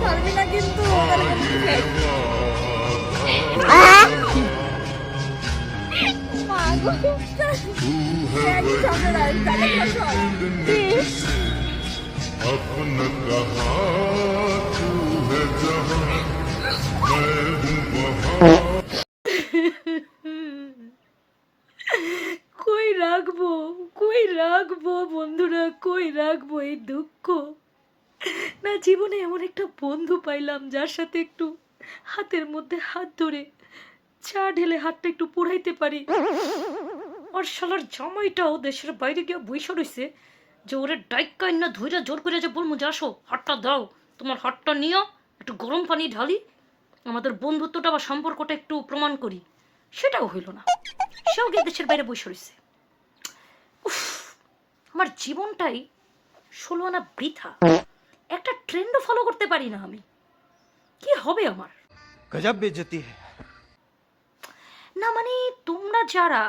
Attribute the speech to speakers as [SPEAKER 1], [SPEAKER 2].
[SPEAKER 1] পারবি না কিন্তু
[SPEAKER 2] अपना कहा तू है जहां मैं हूँ वहां।
[SPEAKER 3] কই রাখবো বন্ধুরা, কই রাখবো এই দুঃখ? না, জীবনে এমন একটা বন্ধু পাইলাম যার সাথে একটু হাতের মধ্যে হাত ধরে চা ঢেলে হাতটা একটু পুড়াইতে পারি। আর শালার জামাইটাও দেশের বাইরে গিয়ে বইসা রইছে যে ওরে ডাইকাই না ধইরা জোর করে যে বলবো যে আসো হাতটা দাও, তোমার হাতটা নিও, একটু গরম পানি ঢালি, আমাদের বন্ধুত্বটা বা সম্পর্কটা একটু প্রমাণ করি। সেটাও হইল না, সেও গিয়ে দেশের বাইরে বসে রইছে। উফ, আমার জীবনটাই 16 আনা বৃথা। একটা ট্রেন্ডও ফলো করতে পারি না আমি। কি হবে আমার?
[SPEAKER 4] गजब बेइज्जती है।
[SPEAKER 3] না মানে তোমরা যারা